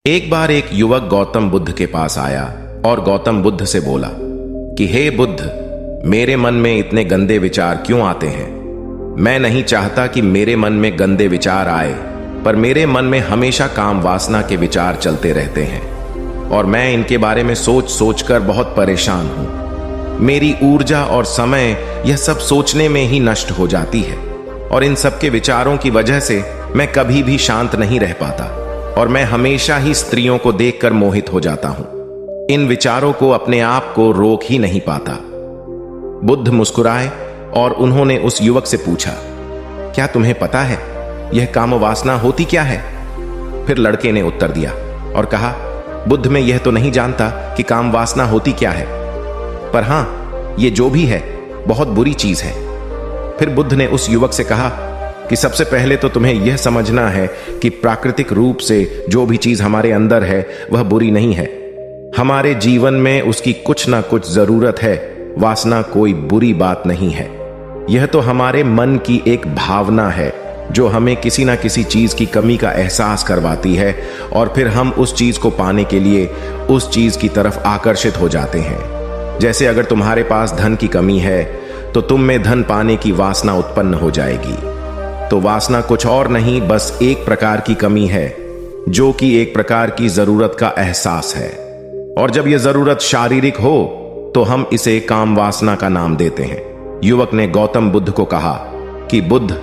एक बार एक युवक गौतम बुद्ध के पास आया और गौतम बुद्ध से बोला कि हे बुद्ध, मेरे मन में इतने गंदे विचार क्यों आते हैं। मैं नहीं चाहता कि मेरे मन में गंदे विचार आए, पर मेरे मन में हमेशा काम वासना के विचार चलते रहते हैं और मैं इनके बारे में सोच सोचकर बहुत परेशान हूं। मेरी ऊर्जा और समय यह सब सोचने में ही नष्ट हो जाती है और इन सब के विचारों की वजह से मैं कभी भी शांत नहीं रह पाता और मैं हमेशा ही स्त्रियों को देखकर मोहित हो जाता हूं। इन विचारों को अपने आप को रोक ही नहीं पाता। बुद्ध मुस्कुराए और उन्होंने उस युवक से पूछा, क्या तुम्हें पता है यह काम वासना होती क्या है? फिर लड़के ने उत्तर दिया और कहा, बुद्ध, मैं यह तो नहीं जानता कि काम वासना होती क्या है, पर हां, यह जो भी है बहुत बुरी चीज है। फिर बुद्ध ने उस युवक से कहा कि सबसे पहले तो तुम्हें यह समझना है कि प्राकृतिक रूप से जो भी चीज हमारे अंदर है वह बुरी नहीं है। हमारे जीवन में उसकी कुछ ना कुछ जरूरत है। वासना कोई बुरी बात नहीं है। यह तो हमारे मन की एक भावना है जो हमें किसी ना किसी चीज की कमी का एहसास करवाती है और फिर हम उस चीज को पाने के लिए उस चीज की तरफ आकर्षित हो जाते हैं। जैसे अगर तुम्हारे पास धन की कमी है तो तुम में धन पाने की वासना उत्पन्न हो जाएगी। तो वासना कुछ और नहीं, बस एक प्रकार की कमी है जो कि एक प्रकार की जरूरत का एहसास है। और जब यह जरूरत शारीरिक हो तो हम इसे काम वासना का नाम देते हैं। युवक ने गौतम बुद्ध को कहा कि बुद्ध,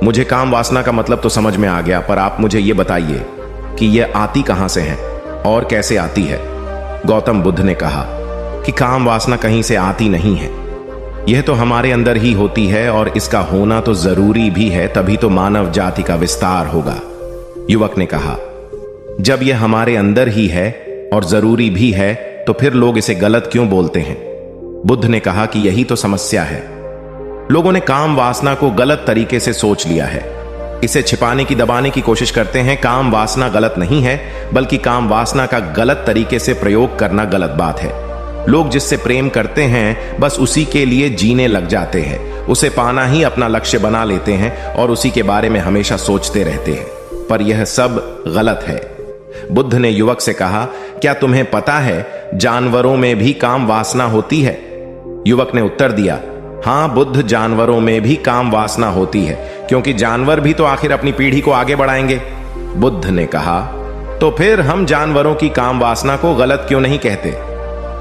मुझे काम वासना का मतलब तो समझ में आ गया, पर आप मुझे यह बताइए कि यह आती कहां से है और कैसे आती है। गौतम बुद्ध ने कहा कि काम वासना कहीं से आती नहीं है, यह तो हमारे अंदर ही होती है और इसका होना तो जरूरी भी है, तभी तो मानव जाति का विस्तार होगा। युवक ने कहा, जब यह हमारे अंदर ही है और जरूरी भी है तो फिर लोग इसे गलत क्यों बोलते हैं? बुद्ध ने कहा कि यही तो समस्या है। लोगों ने काम वासना को गलत तरीके से सोच लिया है। इसे छिपाने की, दबाने की कोशिश करते हैं। काम वासना गलत नहीं है, बल्कि काम वासना का गलत तरीके से प्रयोग करना गलत बात है। लोग जिससे प्रेम करते हैं बस उसी के लिए जीने लग जाते हैं, उसे पाना ही अपना लक्ष्य बना लेते हैं और उसी के बारे में हमेशा सोचते रहते हैं, पर यह सब गलत है। बुद्ध ने युवक से कहा, क्या तुम्हें पता है जानवरों में भी काम वासना होती है? युवक ने उत्तर दिया, हां बुद्ध, जानवरों में भी काम वासना होती है, क्योंकि जानवर भी तो आखिर अपनी पीढ़ी को आगे बढ़ाएंगे। बुद्ध ने कहा, तो फिर हम जानवरों की काम वासना को गलत क्यों नहीं कहते?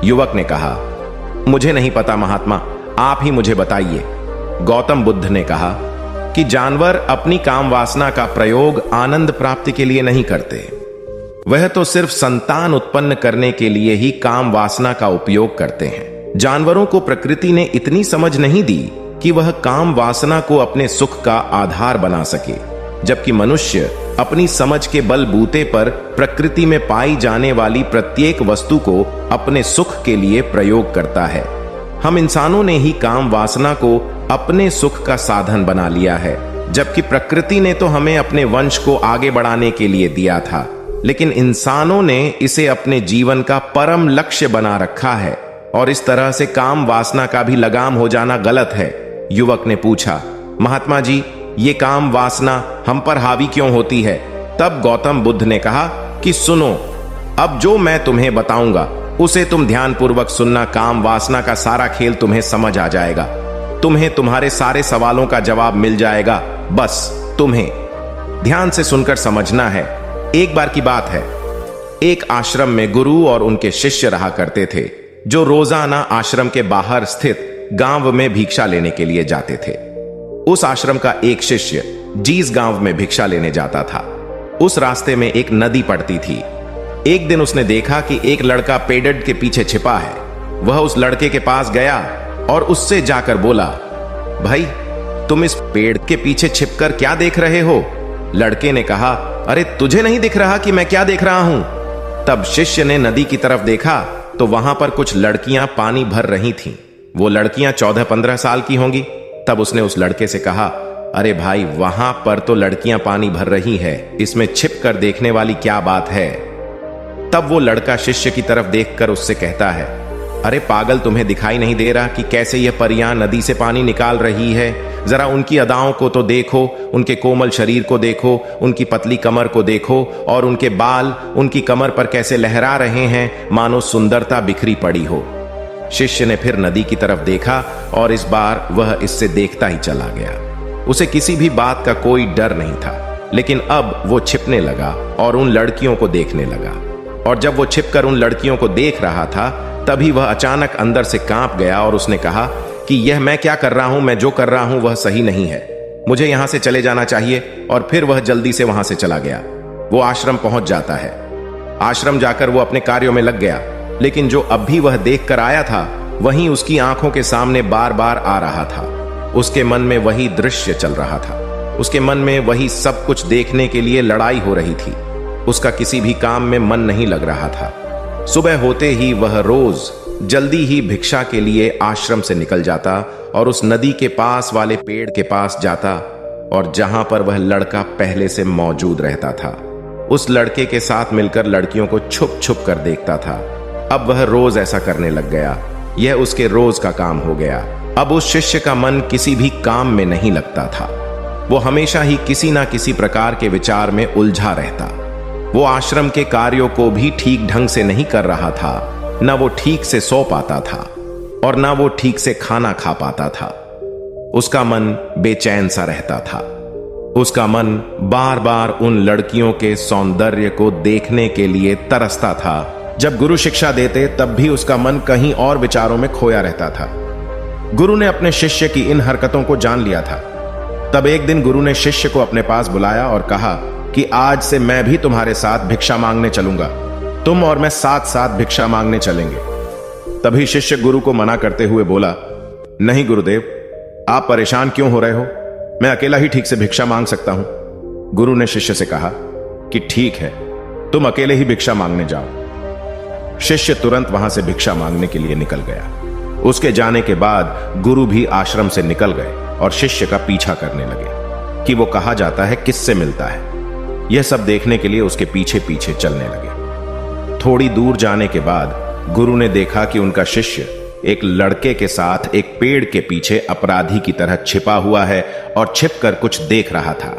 युवक ने कहा, मुझे नहीं पता महात्मा, आप ही मुझे बताइए। गौतम बुद्ध ने कहा कि जानवर अपनी काम वासना का प्रयोग आनंद प्राप्ति के लिए नहीं करते, वह तो सिर्फ संतान उत्पन्न करने के लिए ही काम वासना का उपयोग करते हैं। जानवरों को प्रकृति ने इतनी समझ नहीं दी कि वह काम वासना को अपने सुख का आधार बना सके, जबकि मनुष्य अपनी समझ के बलबूते पर प्रकृति में पाई जाने वाली प्रत्येक वस्तु को अपने सुख के लिए प्रयोग करता है। हम इंसानों ने ही काम वासना को अपने सुख का साधन बना लिया है, जबकि प्रकृति ने तो हमें अपने वंश को आगे बढ़ाने के लिए दिया था, लेकिन इंसानों ने इसे अपने जीवन का परम लक्ष्य बना रखा है और इस तरह से काम वासना का भी लगाम हो जाना गलत है। युवक ने पूछा, महात्मा जी, ये काम वासना हम पर हावी क्यों होती है? तब गौतम बुद्ध ने कहा कि सुनो, अब जो मैं तुम्हें बताऊंगा उसे तुम ध्यानपूर्वक सुनना। काम वासना का सारा खेल तुम्हें समझ आ जाएगा, तुम्हें तुम्हारे सारे सवालों का जवाब मिल जाएगा। बस तुम्हें ध्यान से सुनकर समझना है। एक बार की बात है, एक आश्रम में गुरु और उनके शिष्य रहा करते थे, जो रोजाना आश्रम के बाहर स्थित गांव में भिक्षा लेने के लिए जाते थे। उस आश्रम का एक शिष्य जिस गांव में भिक्षा लेने जाता था, उस रास्ते में एक नदी पड़ती थी। एक दिन उसने देखा कि एक लड़का पेड़ के पीछे छिपा है। वह उस लड़के के पास गया और उससे जाकर बोला, भाई, तुम इस पेड़ के पीछे छिपकर क्या देख रहे हो? लड़के ने कहा, अरे तुझे नहीं दिख रहा कि मैं क्या देख रहा हूं? तब शिष्य ने नदी की तरफ देखा तो वहां पर कुछ लड़कियां पानी भर रही थीं। वो लड़कियां 14-15 साल की होंगी। तब उसने उस लड़के से कहा, अरे भाई, वहां पर तो लड़कियां पानी भर रही है, इसमें छिप कर देखने वाली क्या बात है? तब वो लड़का शिष्य की तरफ देखकर उससे कहता है, अरे पागल, तुम्हें दिखाई नहीं दे रहा कि कैसे यह परियां नदी से पानी निकाल रही है? जरा उनकी अदाओं को तो देखो, उनके कोमल शरीर को देखो, उनकी पतली कमर को देखो, और उनके बाल उनकी कमर पर कैसे लहरा रहे हैं, मानो सुंदरता बिखरी पड़ी हो। शिष्य ने फिर नदी की तरफ देखा और इस बार वह इससे देखता ही चला गया। उसे किसी भी बात का कोई डर नहीं था, लेकिन अब वो छिपने लगा और उन लड़कियों को देखने लगा। और जब वो छिपकर उन लड़कियों को देख रहा था, तभी वह अचानक अंदर से कांप गया और उसने कहा कि यह मैं क्या कर रहा हूं, मैं जो कर रहा हूं वह सही नहीं है, मुझे यहां से चले जाना चाहिए। और फिर वह जल्दी से वहां से चला गया। वो आश्रम पहुंच जाता है। आश्रम जाकर वो अपने कार्यों में लग गया, लेकिन जो अब भी वह देख कर आया था वहीं उसकी आंखों के सामने बार बार आ रहा था। उसके मन में वही दृश्य चल रहा था। उसके मन में वही सब कुछ देखने के लिए लड़ाई हो रही थी। उसका किसी भी काम में मन नहीं लग रहा था। सुबह होते ही वह रोज जल्दी ही भिक्षा के लिए आश्रम से निकल जाता और उस नदी के पास वाले पेड़ के पास जाता, और जहां पर वह लड़का पहले से मौजूद रहता था, उस लड़के के साथ मिलकर लड़कियों को छुप छुप कर देखता था। अब वह रोज ऐसा करने लग गया। यह उसके रोज का काम हो गया। अब उस शिष्य का मन किसी भी काम में नहीं लगता था। वो हमेशा ही किसी ना किसी प्रकार के विचार में उलझा रहता। वो आश्रम के कार्यों को भी ठीक ढंग से नहीं कर रहा था। न वो ठीक से सो पाता था और न वो ठीक से खाना खा पाता था। उसका मन बेचैन सा रहता था। उसका मन बार बार उन लड़कियों के सौंदर्य को देखने के लिए तरसता था। जब गुरु शिक्षा देते तब भी उसका मन कहीं और विचारों में खोया रहता था। गुरु ने अपने शिष्य की इन हरकतों को जान लिया था। तब एक दिन गुरु ने शिष्य को अपने पास बुलाया और कहा कि आज से मैं भी तुम्हारे साथ भिक्षा मांगने चलूंगा। तुम और मैं साथ साथ भिक्षा मांगने चलेंगे। तभी शिष्य गुरु को मना करते हुए बोला, नहीं गुरुदेव, आप परेशान क्यों हो रहे हो? मैं अकेला ही ठीक से भिक्षा मांग सकता हूं। गुरु ने शिष्य से कहा कि ठीक है, तुम अकेले ही भिक्षा मांगने जाओ। शिष्य तुरंत वहां से भिक्षा मांगने के लिए निकल गया। उसके जाने के बाद गुरु भी आश्रम से निकल गए और शिष्य का पीछा करने लगे कि वो कहा जाता है, किससे मिलता है। यह सब देखने के लिए उसके पीछे पीछे चलने लगे। थोड़ी दूर जाने के बाद गुरु ने देखा कि उनका शिष्य एक लड़के के साथ एक पेड़ के पीछे अपराधी की तरह छिपा हुआ है और छिपकर कुछ देख रहा था।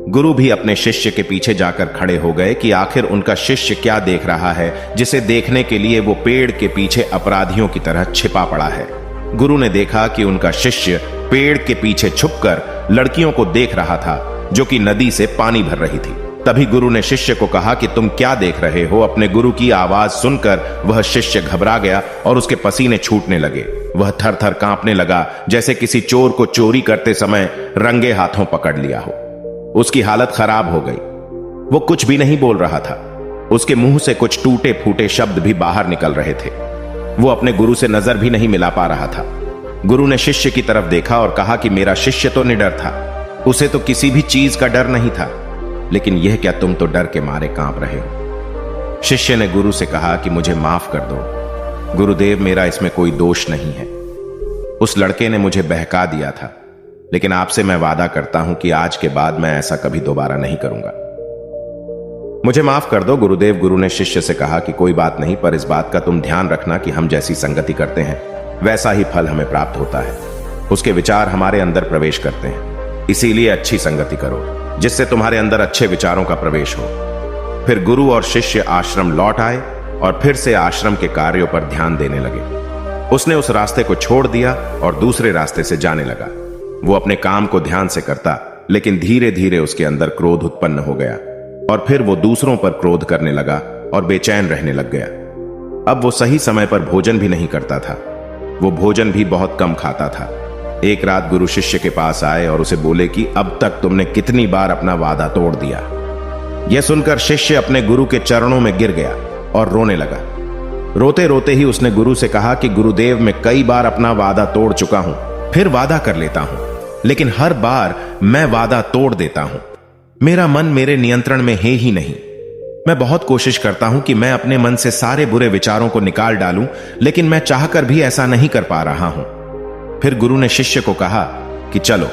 गुरु भी अपने शिष्य के पीछे जाकर खड़े हो गए कि आखिर उनका शिष्य क्या देख रहा है, जिसे देखने के लिए वो पेड़ के पीछे अपराधियों की तरह छिपा पड़ा है। गुरु ने देखा कि उनका शिष्य पेड़ के पीछे छुपकर लड़कियों को देख रहा था, जो कि नदी से पानी भर रही थी। तभी गुरु ने शिष्य को कहा कि तुम क्या देख रहे हो? अपने गुरु की आवाज सुनकर वह शिष्य घबरा गया और उसके पसीने छूटने लगे। वह थर थर कांपने लगा, जैसे किसी चोर को चोरी करते समय रंगे हाथों पकड़ लिया हो। उसकी हालत खराब हो गई। वो कुछ भी नहीं बोल रहा था। उसके मुंह से कुछ टूटे फूटे शब्द भी बाहर निकल रहे थे। वो अपने गुरु से नजर भी नहीं मिला पा रहा था। गुरु ने शिष्य की तरफ देखा और कहा कि मेरा शिष्य तो निडर था, उसे तो किसी भी चीज का डर नहीं था, लेकिन यह क्या, तुम तो डर के मारे कांप रहे हो। शिष्य ने गुरु से कहा कि मुझे माफ कर दो गुरुदेव, मेरा इसमें कोई दोष नहीं है। उस लड़के ने मुझे बहका दिया था, लेकिन आपसे मैं वादा करता हूं कि आज के बाद मैं ऐसा कभी दोबारा नहीं करूंगा। मुझे माफ कर दो गुरुदेव। गुरु ने शिष्य से कहा कि कोई बात नहीं, पर इस बात का तुम ध्यान रखना कि हम जैसी संगति करते हैं वैसा ही फल हमें प्राप्त होता है। उसके विचार हमारे अंदर प्रवेश करते हैं, इसीलिए अच्छी संगति करो जिससे तुम्हारे अंदर अच्छे विचारों का प्रवेश हो। फिर गुरु और शिष्य आश्रम लौट आए और फिर से आश्रम के कार्यों पर ध्यान देने लगे। उसने उस रास्ते को छोड़ दिया और दूसरे रास्ते से जाने लगा। वो अपने काम को ध्यान से करता, लेकिन धीरे धीरे उसके अंदर क्रोध उत्पन्न हो गया और फिर वो दूसरों पर क्रोध करने लगा और बेचैन रहने लग गया। अब वो सही समय पर भोजन भी नहीं करता था। वो भोजन भी बहुत कम खाता था। एक रात गुरु शिष्य के पास आए और उसे बोले कि अब तक तुमने कितनी बार अपना वादा तोड़ दिया। यह सुनकर शिष्य अपने गुरु के चरणों में गिर गया और रोने लगा। रोते रोते ही उसने गुरु से कहा कि गुरुदेव, मैं कई बार अपना वादा तोड़ चुका हूं, फिर वादा कर लेता हूं, लेकिन हर बार मैं वादा तोड़ देता हूं। मेरा मन मेरे नियंत्रण में है ही नहीं। मैं बहुत कोशिश करता हूं कि मैं अपने मन से सारे बुरे विचारों को निकाल डालूं, लेकिन मैं चाहकर भी ऐसा नहीं कर पा रहा हूं। फिर गुरु ने शिष्य को कहा कि चलो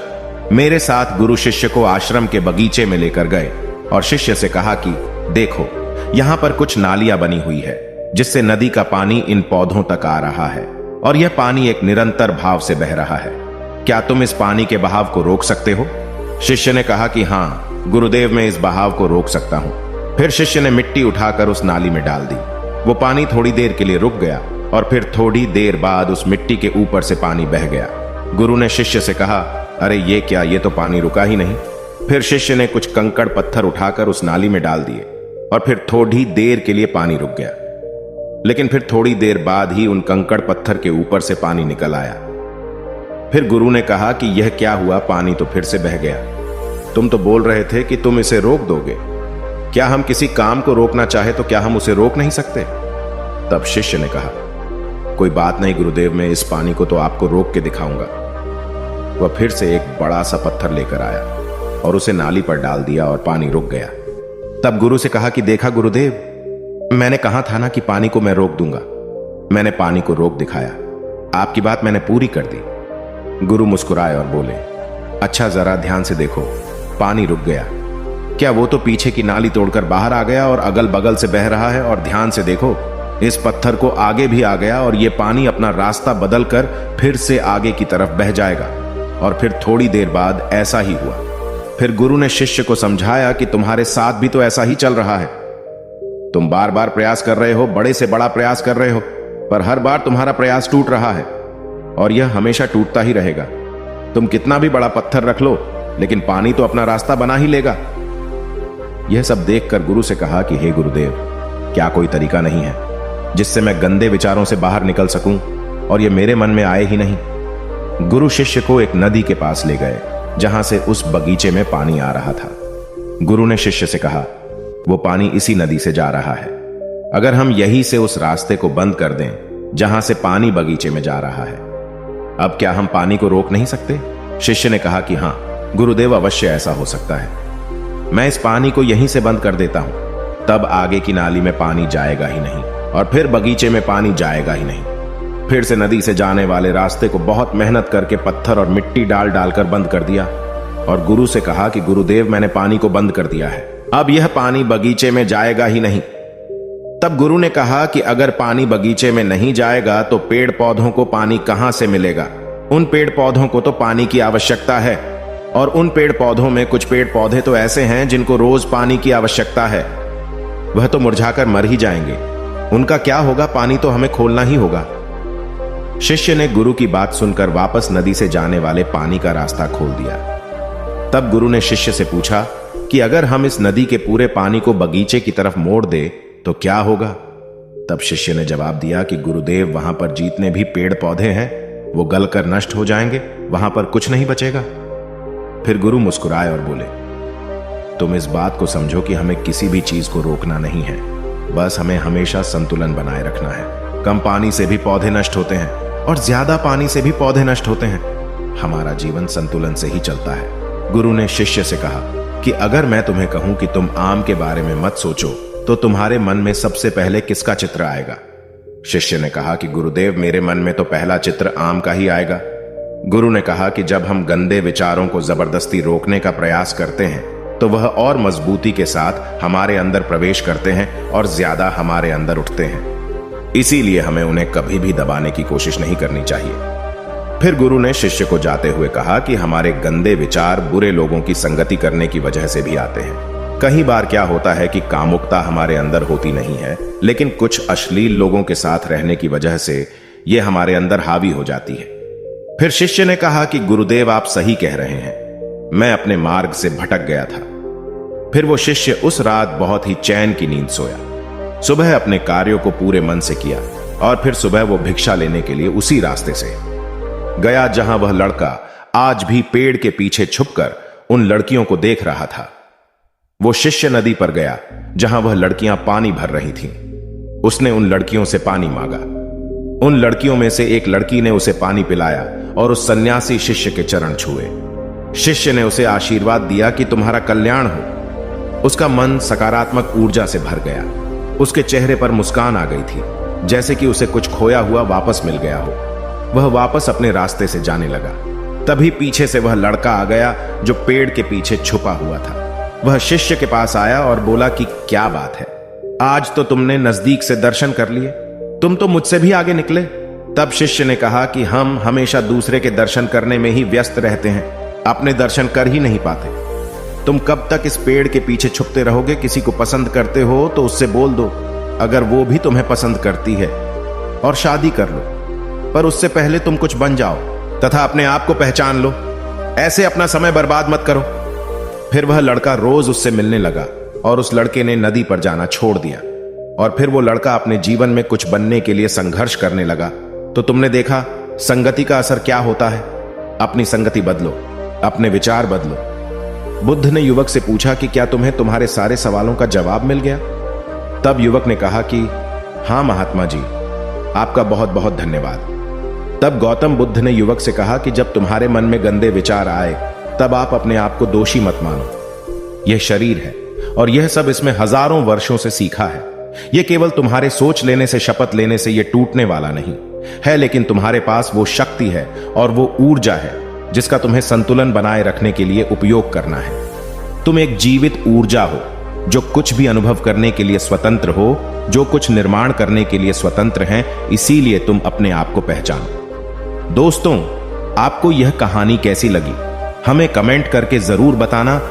मेरे साथ। गुरु शिष्य को आश्रम के बगीचे में लेकर गए और शिष्य से कहा कि देखो, यहां पर कुछ नालियां बनी हुई है जिससे नदी का पानी इन पौधों तक आ रहा है और यह पानी एक निरंतर भाव से बह रहा है। क्या तुम इस पानी के बहाव को रोक सकते हो? शिष्य ने कहा कि हाँ गुरुदेव, मैं इस बहाव को रोक सकता हूं। फिर शिष्य ने मिट्टी उठाकर उस नाली में डाल दी। वो पानी थोड़ी देर के लिए रुक गया और फिर थोड़ी देर बाद उस मिट्टी के ऊपर से पानी बह गया। गुरु ने शिष्य से कहा, अरे ये क्या, ये तो पानी रुका ही नहीं। फिर शिष्य ने कुछ कंकड़ पत्थर उठाकर उस नाली में डाल दिए और फिर थोड़ी देर के लिए पानी रुक गया। लेकिन फिर थोड़ी देर बाद ही उन कंकड़ पत्थर के ऊपर से पानी निकल आया। फिर गुरु ने कहा कि यह क्या हुआ, पानी तो फिर से बह गया। तुम तो बोल रहे थे कि तुम इसे रोक दोगे। क्या हम किसी काम को रोकना चाहे तो क्या हम उसे रोक नहीं सकते? तब शिष्य ने कहा, कोई बात नहीं गुरुदेव, मैं इस पानी को तो आपको रोक के दिखाऊंगा। वह फिर से एक बड़ा सा पत्थर लेकर आया और उसे नाली पर डाल दिया और पानी रुक गया। तब गुरु से कहा कि देखा गुरुदेव, मैंने कहा था ना कि पानी को मैं रोक दूंगा। मैंने पानी को रोक दिखाया, आपकी बात मैंने पूरी कर दी। गुरु मुस्कुराए और बोले, अच्छा जरा ध्यान से देखो, पानी रुक गया। क्या वो तो पीछे की नाली तोड़कर बाहर आ गया और अगल बगल से बह रहा है, और ध्यान से देखो इस पत्थर को आगे भी आ गया और ये पानी अपना रास्ता बदलकर फिर से आगे की तरफ बह जाएगा। और फिर थोड़ी देर बाद ऐसा ही हुआ। फिर गुरु ने शिष्य को समझाया कि तुम्हारे साथ भी तो ऐसा ही चल रहा है। तुम बार बार प्रयास कर रहे हो, बड़े से बड़ा प्रयास कर रहे हो, पर हर बार तुम्हारा प्रयास टूट रहा है और यह हमेशा टूटता ही रहेगा। तुम कितना भी बड़ा पत्थर रख लो, लेकिन पानी तो अपना रास्ता बना ही लेगा। यह सब देखकर गुरु से कहा कि हे गुरुदेव, क्या कोई तरीका नहीं है जिससे मैं गंदे विचारों से बाहर निकल सकूं और यह मेरे मन में आए ही नहीं? गुरु शिष्य को एक नदी के पास ले गए जहां से उस बगीचे में पानी आ रहा था। गुरु ने शिष्य से कहा, वो पानी इसी नदी से जा रहा है। अगर हम यहीं से उस रास्ते को बंद कर दें जहां से पानी बगीचे में जा रहा है, अब क्या हम पानी को रोक नहीं सकते? शिष्य ने कहा कि हां गुरुदेव, अवश्य ऐसा हो सकता है। मैं इस पानी को यहीं से बंद कर देता हूं, तब आगे की नाली में पानी जाएगा ही नहीं और फिर बगीचे में पानी जाएगा ही नहीं। फिर से नदी से जाने वाले रास्ते को बहुत मेहनत करके पत्थर और मिट्टी डाल डालकर बंद कर दिया और गुरु से कहा कि गुरुदेव, मैंने पानी को बंद कर दिया है, अब यह पानी बगीचे में जाएगा ही नहीं। तब गुरु ने कहा कि अगर पानी बगीचे में नहीं जाएगा तो पेड़ पौधों को पानी कहां से मिलेगा? उन पेड़ पौधों को तो पानी की आवश्यकता है, और उन पेड़ पौधों में कुछ पेड़ पौधे तो ऐसे हैं जिनको रोज पानी की आवश्यकता है। वह तो मुरझाकर मर ही जाएंगे, उनका क्या होगा? पानी तो हमें खोलना ही होगा। शिष्य ने गुरु की बात सुनकर वापस नदी से जाने वाले पानी का रास्ता खोल दिया। तब गुरु ने शिष्य से पूछा कि अगर हम इस नदी के पूरे पानी को बगीचे की तरफ मोड़ दे तो क्या होगा? तब शिष्य ने जवाब दिया कि गुरुदेव, वहां पर जितने भी पेड़ पौधे हैं वो गलकर नष्ट हो जाएंगे, वहां पर कुछ नहीं बचेगा। फिर गुरु मुस्कुराए और बोले, तुम इस बात को समझो कि हमें किसी भी चीज को रोकना नहीं है, बस हमें हमेशा संतुलन बनाए रखना है। कम पानी से भी पौधे नष्ट होते हैं और ज्यादा पानी से भी पौधे नष्ट होते हैं। हमारा जीवन संतुलन से ही चलता है। गुरु ने शिष्य से कहा कि अगर मैं तुम्हें कहूं कि तुम आम के बारे में मत सोचो तो तुम्हारे मन में सबसे पहले किसका चित्र आएगा? शिष्य ने कहा कि गुरुदेव, मेरे मन में तो पहला चित्र आम का ही आएगा। गुरु ने कहा कि जब हम गंदे विचारों को जबरदस्ती रोकने का प्रयास करते हैं तो वह और मजबूती के साथ हमारे अंदर प्रवेश करते हैं और ज्यादा हमारे अंदर उठते हैं। इसीलिए हमें उन्हें कभी भी दबाने की कोशिश नहीं करनी चाहिए। फिर गुरु ने शिष्य को जाते हुए कहा कि हमारे गंदे विचार बुरे लोगों की संगति करने की वजह से भी आते हैं। कई बार क्या होता है कि कामुकता हमारे अंदर होती नहीं है, लेकिन कुछ अश्लील लोगों के साथ रहने की वजह से यह हमारे अंदर हावी हो जाती है। फिर शिष्य ने कहा कि गुरुदेव, आप सही कह रहे हैं, मैं अपने मार्ग से भटक गया था। फिर वो शिष्य उस रात बहुत ही चैन की नींद सोया। सुबह अपने कार्यों को पूरे मन से किया और फिर सुबह वो भिक्षा लेने के लिए उसी रास्ते से गया जहां वह लड़का आज भी पेड़ के पीछे छुपकर उन लड़कियों को देख रहा था। वो शिष्य नदी पर गया जहां वह लड़कियां पानी भर रही थीं। उसने उन लड़कियों से पानी मांगा। उन लड़कियों में से एक लड़की ने उसे पानी पिलाया और उस सन्यासी शिष्य के चरण छुए। शिष्य ने उसे आशीर्वाद दिया कि तुम्हारा कल्याण हो। उसका मन सकारात्मक ऊर्जा से भर गया। उसके चेहरे पर मुस्कान आ गई थी, जैसे कि उसे कुछ खोया हुआ वापस मिल गया हो। वह वापस अपने रास्ते से जाने लगा। तभी पीछे से वह लड़का आ गया जो पेड़ के पीछे छुपा हुआ था। वह शिष्य के पास आया और बोला कि क्या बात है, आज तो तुमने नजदीक से दर्शन कर लिए, तुम तो मुझसे भी आगे निकले। तब शिष्य ने कहा कि हम हमेशा दूसरे के दर्शन करने में ही व्यस्त रहते हैं, अपने दर्शन कर ही नहीं पाते। तुम कब तक इस पेड़ के पीछे छुपते रहोगे? किसी को पसंद करते हो तो उससे बोल दो, अगर वो भी तुम्हें पसंद करती है, और शादी कर लो। पर उससे पहले तुम कुछ बन जाओ तथा अपने आप को पहचान लो। ऐसे अपना समय बर्बाद मत करो। फिर वह लड़का रोज उससे मिलने लगा और उस लड़के ने नदी पर जाना छोड़ दिया। और फिर वो लड़का अपने जीवन में कुछ बनने के लिए संघर्ष करने लगा। तो तुमने देखा संगति का असर क्या होता है। अपनी संगति बदलो, अपने विचार बदलो। बुद्ध ने युवक से पूछा कि क्या तुम्हें तुम्हारे सारे सवालों का जवाब मिल गया? तब युवक ने कहा कि हां महात्मा जी, आपका बहुत बहुत धन्यवाद। तब गौतम बुद्ध ने युवक से कहा कि जब तुम्हारे मन में गंदे विचार आए तब आप अपने आप को दोषी मत मानो। यह शरीर है और यह सब इसमें हजारों वर्षों से सीखा है। यह केवल तुम्हारे सोच लेने से, शपथ लेने से यह टूटने वाला नहीं है, लेकिन तुम्हारे पास वो शक्ति है और वो ऊर्जा है जिसका तुम्हें संतुलन बनाए रखने के लिए उपयोग करना है। तुम एक जीवित ऊर्जा हो जो कुछ भी अनुभव करने के लिए स्वतंत्र हो, जो कुछ निर्माण करने के लिए स्वतंत्र हैं। इसीलिए तुम अपने आप को पहचानो। दोस्तों, आपको यह कहानी कैसी लगी हमें कमेंट करके जरूर बताना।